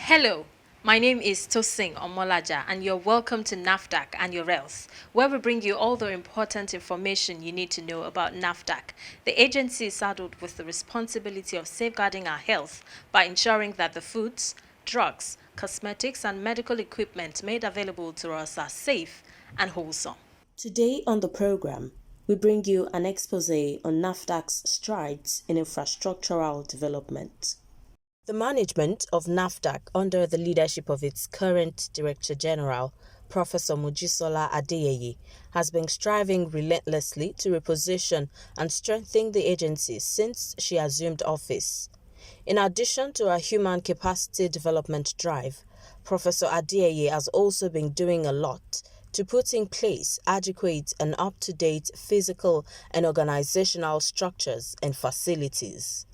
Hello, my name is Tosing Omolaja, and you're welcome to NAFDAC and your else, where we bring you all the important information you need to know about NAFDAC. The agency is saddled with the responsibility of safeguarding our health by ensuring that the foods, drugs, cosmetics, and medical equipment made available to us are safe and wholesome. Today on the program, we bring you an expose on NAFDAC's strides in infrastructural development. The management of NAFDAC under the leadership of its current Director General, Professor Mojisola Adeyeye, has been striving relentlessly to reposition and strengthen the agency since she assumed office. In addition to her human capacity development drive, Professor Adeyeye has also been doing a lot to put in place adequate and up-to-date physical and organizational structures and facilities.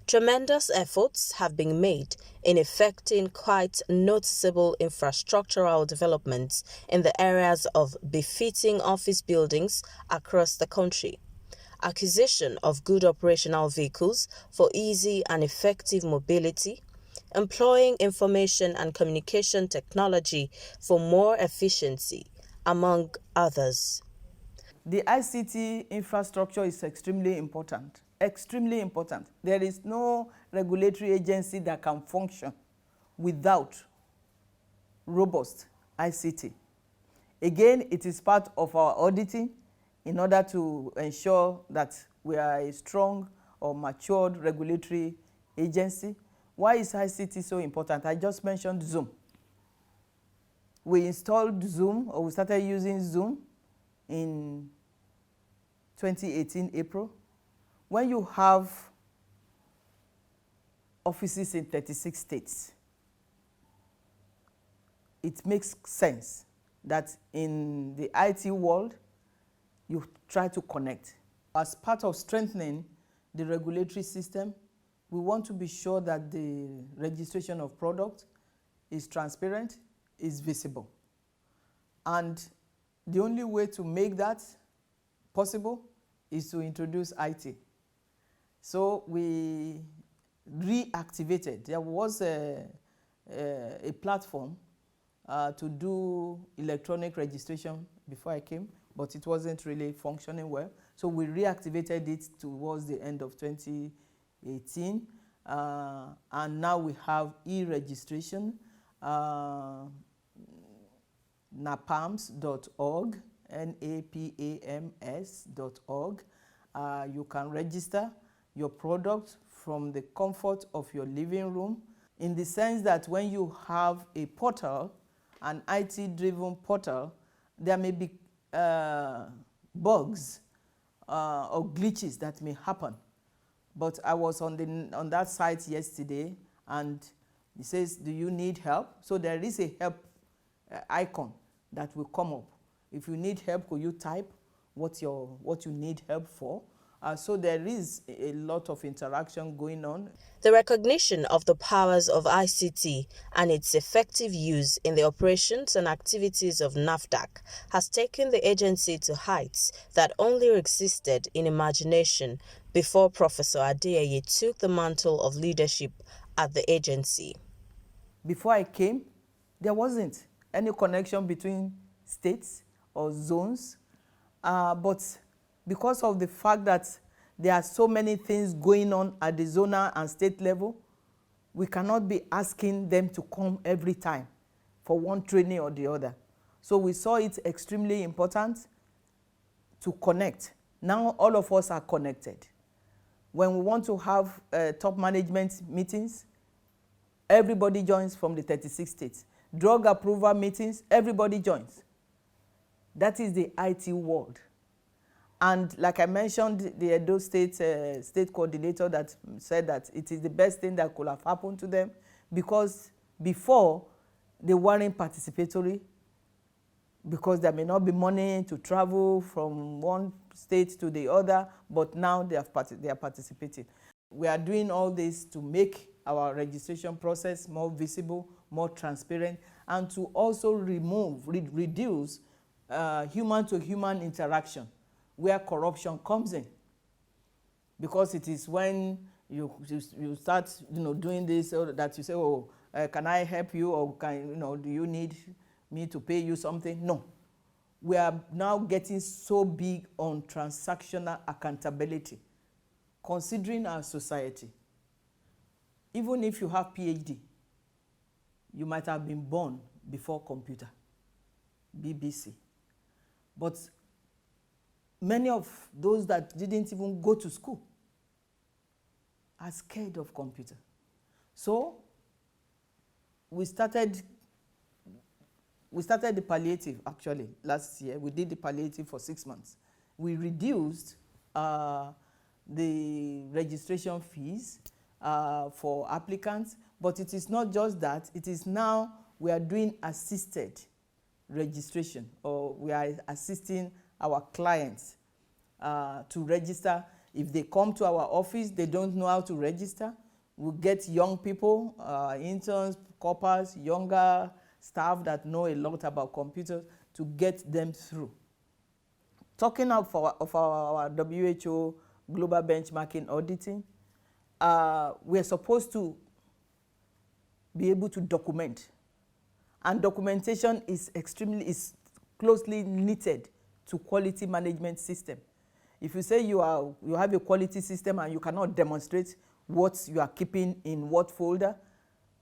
Tremendous efforts have been made in effecting quite noticeable infrastructural developments in the areas of befitting office buildings across the country, acquisition of good operational vehicles for easy and effective mobility, employing information and communication technology for more efficiency, among others. The ICT infrastructure is extremely important. Extremely important. There is no regulatory agency that can function without robust ICT. Again, it is part of our auditing in order to ensure that we are a strong or matured regulatory agency. Why is ICT so important? I just mentioned Zoom. We installed Zoom, or we started using Zoom in 2018 April. When you have offices in 36 states, it makes sense that in the IT world, you try to connect. As part of strengthening the regulatory system, we want to be sure that the registration of product is transparent, is visible. And the only way to make that possible is to introduce IT. So we reactivated. There was a platform to do electronic registration before I came, but it wasn't really functioning well. So we reactivated it towards the end of 2018. And now we have e-registration, napams.org, napams.org. You can register your product from the comfort of your living room, in the sense that when you have a portal, an IT-driven portal, there may be bugs or glitches that may happen. But I was on that site yesterday, and it says, do you need help? So there is a help icon that will come up. If you need help, could you type what you need help for? So there is a lot of interaction going on. The recognition of the powers of ICT and its effective use in the operations and activities of NAFDAC has taken the agency to heights that only existed in imagination before Professor Adeyeye took the mantle of leadership at the agency. Before I came, there wasn't any connection between states or zones, but because of the fact that there are so many things going on at the zonal and state level, we cannot be asking them to come every time for one training or the other. So we saw it extremely important to connect. Now all of us are connected. When we want to have top management meetings, everybody joins from the 36 states. Drug approval meetings, everybody joins. That is the IT world. And like I mentioned, the Edo State state coordinator that said that it is the best thing that could have happened to them, because before they weren't participatory, because there may not be money to travel from one state to the other, but now they are participating. We are doing all this to make our registration process more visible, more transparent, and to also reduce human-to-human interaction where corruption comes in. Because it is when you start doing this that you say, oh, can I help you, or do you need me to pay you something? No. We are now getting so big on transactional accountability, considering our society. Even if you have PhD, you might have been born before computer, BBC. But many of those that didn't even go to school are scared of computer. So we started the palliative, actually, last year. We did the palliative for 6 months. We reduced the registration fees for applicants, but it is not just that. It is now we are doing assisted registration, or we are assisting our clients to register. If they come to our office, they don't know how to register, we get young people, interns, corpers, younger staff that know a lot about computers to get them through. Talking of our WHO global benchmarking auditing, we're supposed to be able to document. And documentation is closely knitted to quality management system. If you say you have a quality system and you cannot demonstrate what you are keeping in what folder,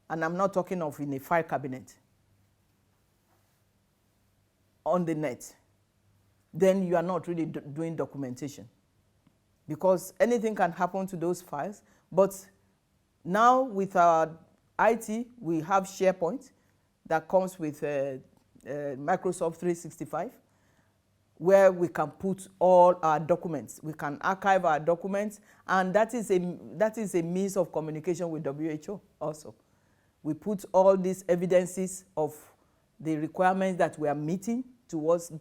and I'm not talking of in a file cabinet, on the net, then you are not really doing documentation, because anything can happen to those files. But now with our IT, we have SharePoint that comes with Microsoft 365, where we can put all our documents. We can archive our documents, and that is a means of communication with WHO also. We put all these evidences of the requirements that we are meeting towards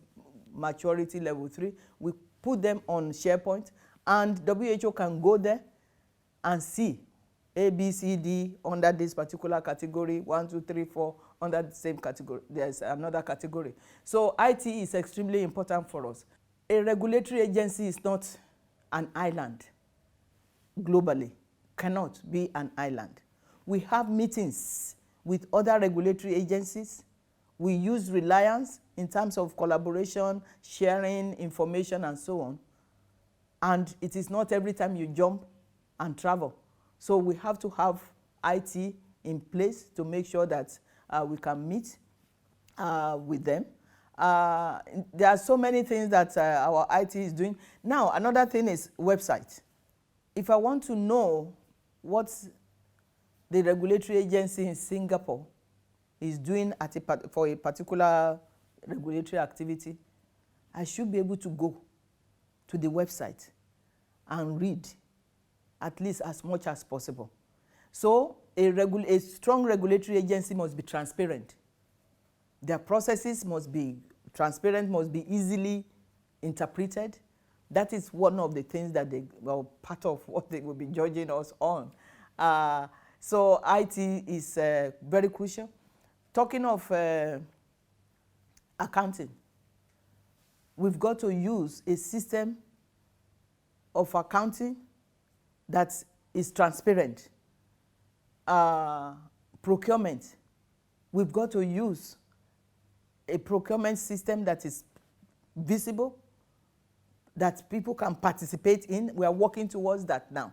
maturity level 3. We put them on SharePoint, and WHO can go there and see A, B, C, D under this particular category, 1, 2, 3, 4, under the same category. There's another category. So IT is extremely important for us. A regulatory agency is not an island globally, cannot be an island. We have meetings with other regulatory agencies. We use reliance in terms of collaboration, sharing information, and so on. And it is not every time you jump and travel. So we have to have IT in place to make sure that we can meet with them. There are so many things that our IT is doing. Now, another thing is website. If I want to know what the regulatory agency in Singapore is doing for a particular regulatory activity, I should be able to go to the website and read at least as much as possible. So a strong regulatory agency must be transparent. Their processes must be transparent, must be easily interpreted. That is one of the things that part of what they will be judging us on. So IT is very crucial. Talking of accounting, we've got to use a system of accounting that is transparent. Procurement, we've got to use a procurement system that is visible, that people can participate in. We are working towards that now.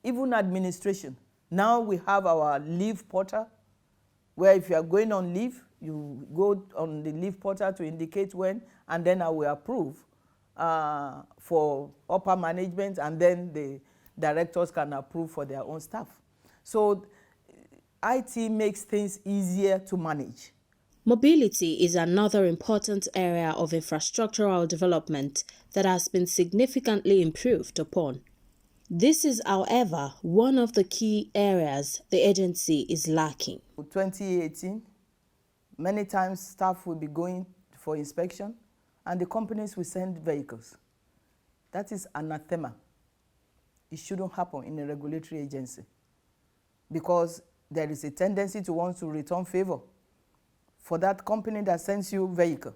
Even administration. Now we have our leave portal, where if you are going on leave, you go on the leave portal to indicate when, and then I will approve for upper management, and then the directors can approve for their own staff. So IT makes things easier to manage. Mobility is another important area of infrastructural development that has been significantly improved upon. This is, however, one of the key areas the agency is lacking. 2018, many times staff will be going for inspection, and the companies will send vehicles. That is anathema. It shouldn't happen in a regulatory agency, because there is a tendency to want to return favor for that company that sends you vehicle,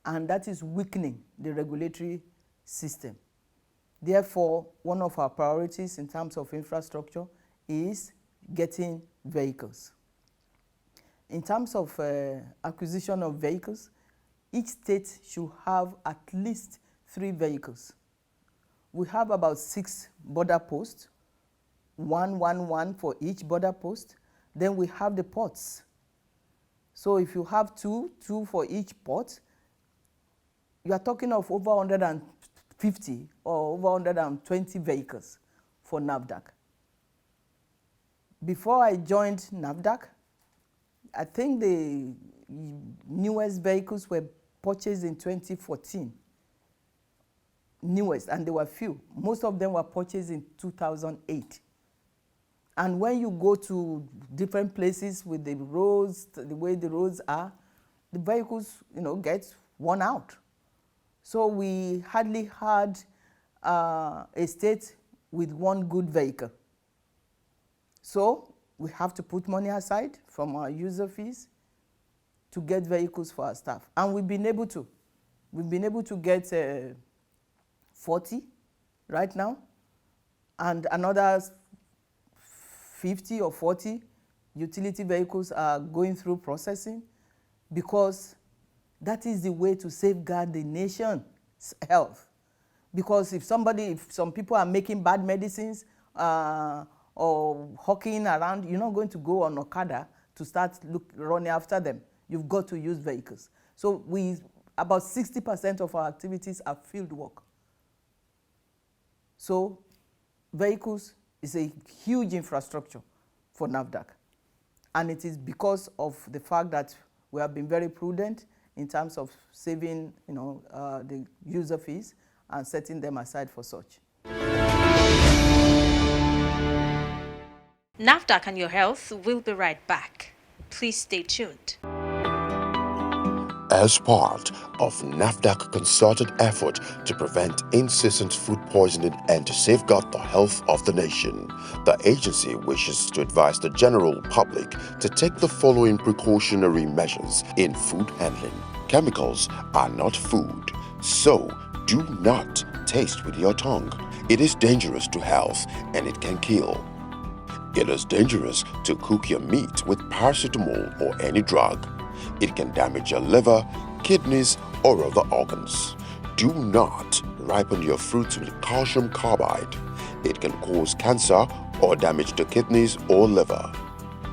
and that is weakening the regulatory system. Therefore, one of our priorities in terms of infrastructure is getting vehicles. In terms of acquisition of vehicles, each state should have at least 3 vehicles. We have about 6 border posts, one for each border post. Then we have the ports. So if you have two for each port, you are talking of over 150 or over 120 vehicles for NAFDAC. Before I joined NAFDAC, I think the newest vehicles were purchased in 2014. Newest, and there were few. Most of them were purchased in 2008. And when you go to different places with the roads, the way the roads are, the vehicles, get worn out. So we hardly had a state with one good vehicle. So we have to put money aside from our user fees to get vehicles for our staff. And we've been able to. We've been able to get 40 right now, and another 50 or 40 utility vehicles are going through processing, because that is the way to safeguard the nation's health. Because if some people are making bad medicines or hawking around, you're not going to go on Okada to start running after them. You've got to use vehicles. So about 60% of our activities are field work. So vehicles is a huge infrastructure for NAFDAC. And it is because of the fact that we have been very prudent in terms of saving the user fees and setting them aside for such. NAFDAC and your health will be right back. Please stay tuned. As part of NAFDAC concerted effort to prevent incessant food poisoning and to safeguard the health of the nation, the agency wishes to advise the general public to take the following precautionary measures in food handling. Chemicals are not food, so do not taste with your tongue. It is dangerous to health and it can kill. It is dangerous to cook your meat with paracetamol or any drug. It can damage your liver, kidneys, or other organs. Do not ripen your fruits with calcium carbide. It can cause cancer or damage the kidneys or liver.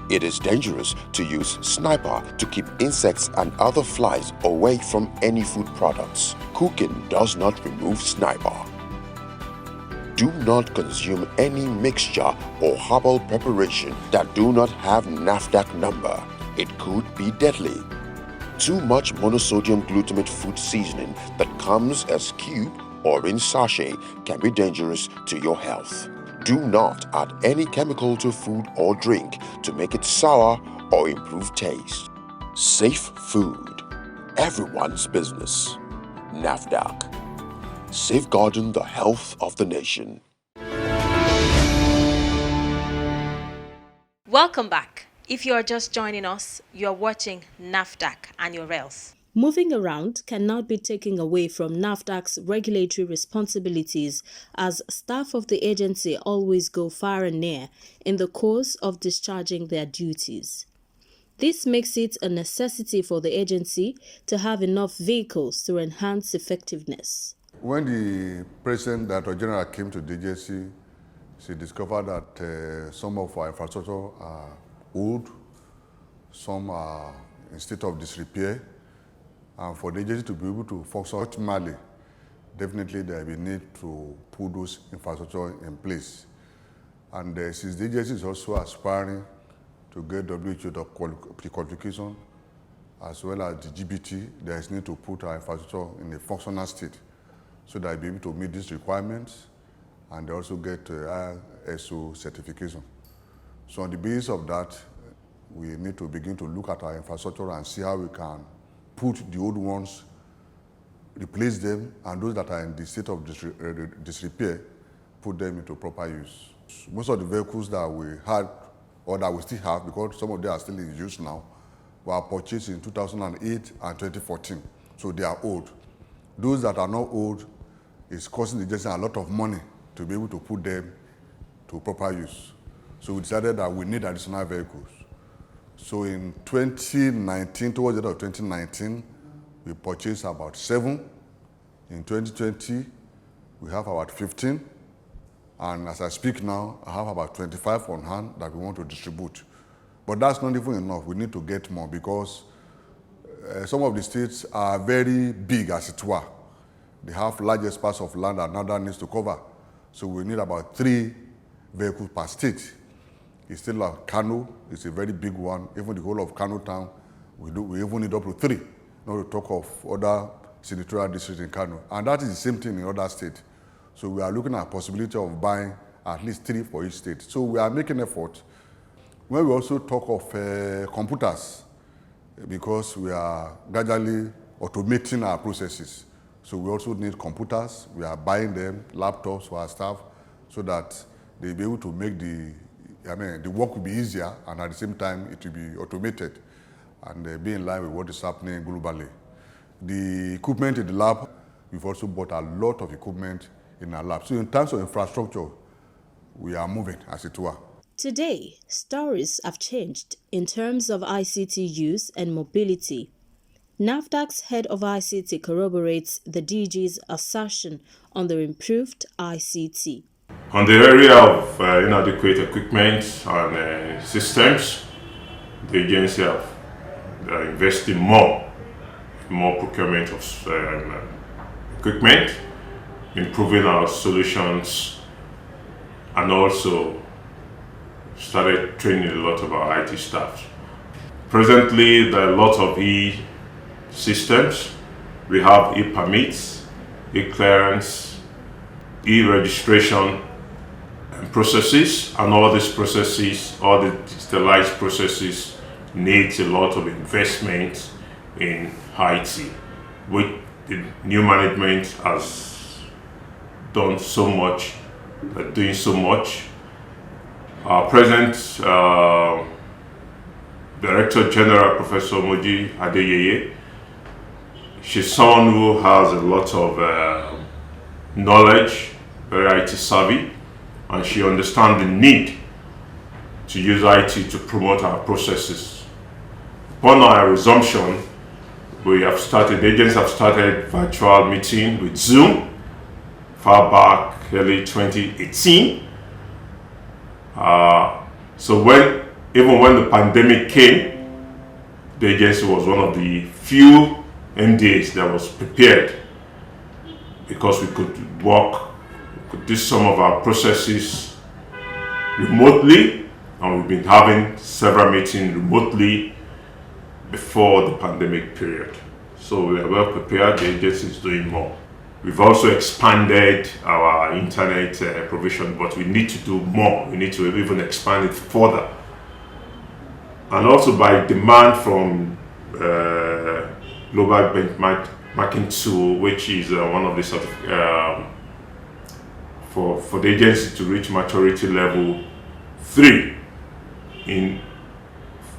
It is dangerous to use sniper to keep insects and other flies away from any food products. Cooking does not remove sniper. Do not consume any mixture or herbal preparation that do not have NAFDAC number. It could be deadly. Too much monosodium glutamate food seasoning that comes as cube or in sachet can be dangerous to your health. Do not add any chemical to food or drink to make it sour or improve taste. Safe food. Everyone's business. NAFDAC. Safeguarding the health of the nation. Welcome back. If you are just joining us, you are watching NAFDAC and your rails. Moving around cannot be taken away from NAFDAC's regulatory responsibilities, as staff of the agency always go far and near in the course of discharging their duties. This makes it a necessity for the agency to have enough vehicles to enhance effectiveness. When the President Director General came to the agency, she discovered that some of our infrastructure are old, some are in state of disrepair, and for the agency to be able to function optimally, definitely there will be need to put those infrastructure in place. And since the agency is also aspiring to get WHO pre-qualification, as well as the GBT, there is need to put our infrastructure in a functional state so that we'll be able to meet these requirements and also get ISO certification. So on the basis of that, we need to begin to look at our infrastructure and see how we can put the old ones, replace them, and those that are in the state of disrepair, put them into proper use. Most of the vehicles that we had, or that we still have, because some of them are still in use now, were purchased in 2008 and 2014, so they are old. Those that are not old is costing the agency a lot of money to be able to put them to proper use. So we decided that we need additional vehicles. So in 2019, towards the end of 2019, we purchased about 7. In 2020, we have about 15. And as I speak now, I have about 25 on hand that we want to distribute. But that's not even enough. We need to get more because some of the states are very big, as it were. They have large parts of land that NAFDAC needs to cover. So we need about 3 vehicles per state. It's still like Kano, it's a very big one. Even the whole of Kano town, we even need up to 3, not to talk of other senatorial districts in Kano. And that is the same thing in other states. So we are looking at the possibility of buying at least 3 for each state. So we are making effort. When we also talk of computers, because we are gradually automating our processes. So we also need computers. We are buying them, laptops for our staff, so that they'll be able to make the work will be easier, and at the same time, it will be automated and be in line with what is happening globally. The equipment in the lab, we've also bought a lot of equipment in our lab. So in terms of infrastructure, we are moving, as it were. Today, stories have changed in terms of ICT use and mobility. NAFDAC's head of ICT corroborates the DG's assertion on the improved ICT. On the area of inadequate equipment and systems, the agency have invested more procurement of equipment, improving our solutions, and also started training a lot of our IT staff. Presently, there are a lot of e-systems. We have e-permits, e-clearance, e-registration processes, and all these processes, all the digitalized processes, needs a lot of investment in IT, which the new management has done so much, doing so much. Our present Director General, Professor Moji Adeyeye, she's someone who has a lot of knowledge, very IT savvy, and she understands the need to use IT to promote our processes. Upon our resumption, the agents have started virtual meeting with Zoom far back early 2018. So even when the pandemic came, the agency was one of the few MDAs that was prepared, because we could do some of our processes remotely, and we've been having several meetings remotely before the pandemic period. So we are well prepared. The agency is doing more. We've also expanded our internet provision, but we need to do more. We need to even expand it further. And also by demand from global benchmarking tool, which is one of the for the agency to reach maturity level 3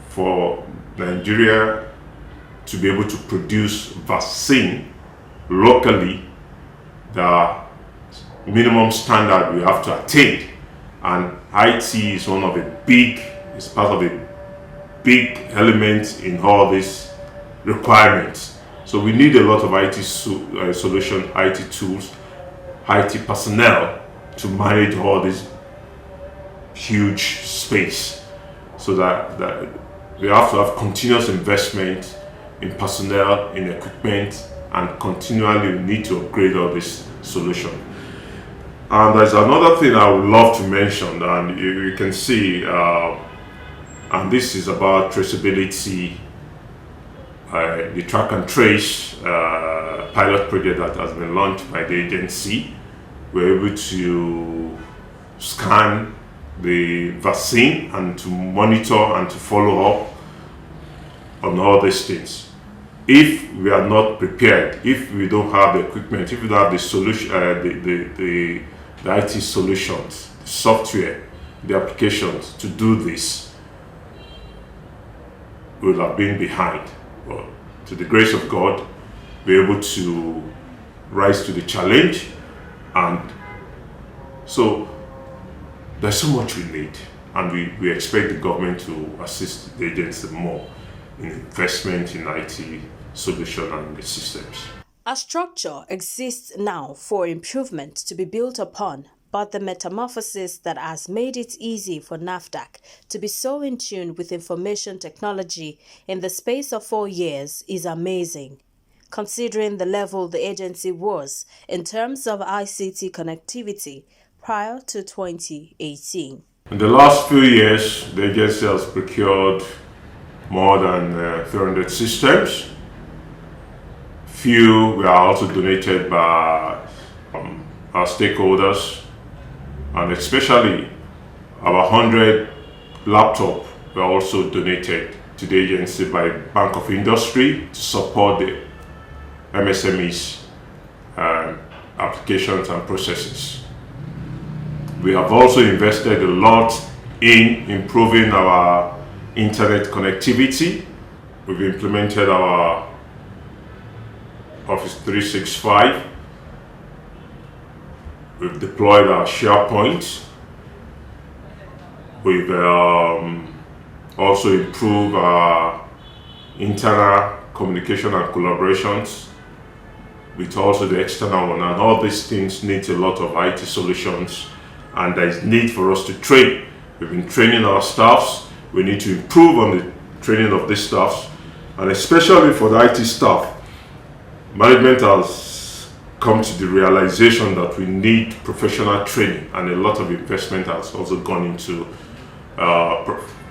for Nigeria to be able to produce vaccine locally. The minimum standard we have to attain, and IT is part of a big element in all these requirements. So we need a lot of IT solution, IT tools, IT personnel to manage all this huge space. So that we have to have continuous investment in personnel, in equipment, and continually need to upgrade all this solution. And there's another thing I would love to mention, and you can see, and this is about traceability, the track and trace pilot project that has been launched by the agency. We're able to scan the vaccine and to monitor and to follow up on all these things. If we are not prepared, if we don't have the equipment, if we don't have the solution, the IT solutions, the software, the applications to do this, we will have been behind. But to the grace of God, we're able to rise to the challenge, and so there's so much we need, and we expect the government to assist the agency more in investment in IT solution and the systems. A structure exists now for improvement to be built upon, but the metamorphosis that has made it easy for NAFDAC to be so in tune with information technology in the space of 4 years is amazing, considering the level the agency was in terms of ICT connectivity prior to 2018. In the last few years, the agency has procured more than 300 systems. Few were also donated by our stakeholders, and especially our 100 laptops were also donated to the agency by Bank of Industry to support the MSMEs applications and processes. We have also invested a lot in improving our internet connectivity. We've implemented our Office 365. We've deployed our SharePoint. We've also improved our internal communication and collaborations with also the external one. And all these things need a lot of IT solutions, and there is need for us to train. We've been training our staffs. We need to improve on the training of these staffs, and especially for the IT staff. Management has come to the realization that we need professional training, and a lot of investment has also gone into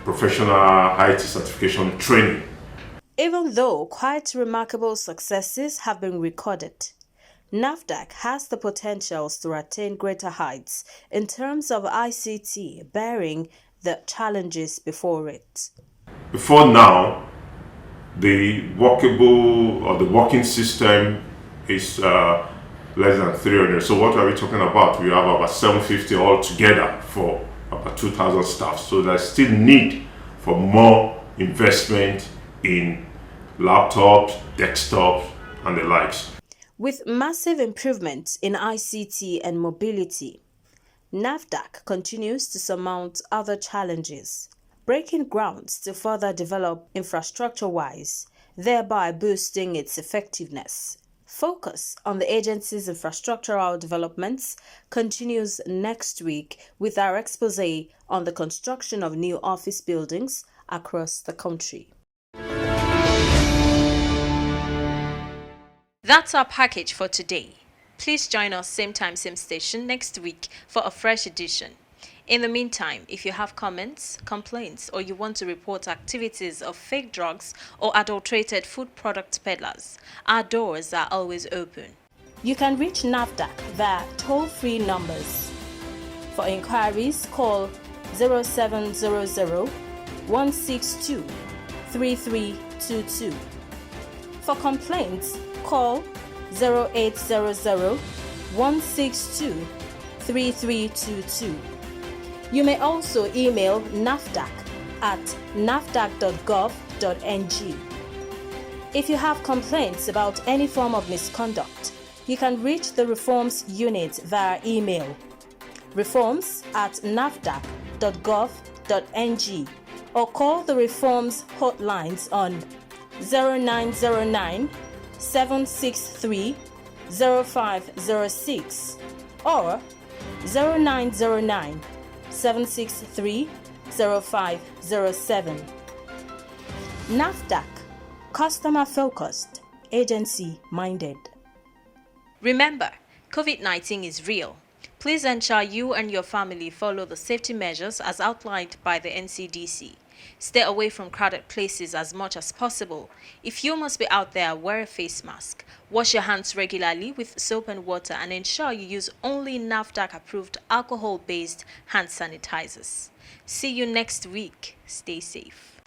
professional IT certification training. Even though quite remarkable successes have been recorded, NAFDAC has the potentials to attain greater heights in terms of ICT, bearing the challenges before it. Before now, the working system is less than 300. So what are we talking about? We have about 750 altogether for about 2,000 staff. So there's still need for more investment in laptops, desktops, and the likes. With massive improvements in ICT and mobility, NAFDAC continues to surmount other challenges, breaking grounds to further develop infrastructure-wise, thereby boosting its effectiveness. Focus on the agency's infrastructural developments continues next week with our expose on the construction of new office buildings across the country. That's our package for today. Please join us same time, same station next week for a fresh edition. In the meantime, if you have comments, complaints, or you want to report activities of fake drugs or adulterated food product peddlers, our doors are always open. You can reach NAFDAC via toll-free numbers. For inquiries, call 0700 162 3322. For complaints, call 0800 162 3322. You may also email NAFDAC at nafdac.gov.ng. If you have complaints about any form of misconduct, you can reach the Reforms Unit via email reforms@nafdac.gov.ng or call the Reforms hotlines on 0909 763 0506 or 0909 763 0507. NAFDAC, customer focused, agency minded. Remember, COVID-19 is real. Please ensure you and your family follow the safety measures as outlined by the NCDC. Stay away from crowded places as much as possible. If you must be out there, wear a face mask. Wash your hands regularly with soap and water and ensure you use only NAFDAC-approved alcohol-based hand sanitizers. See you next week. Stay safe.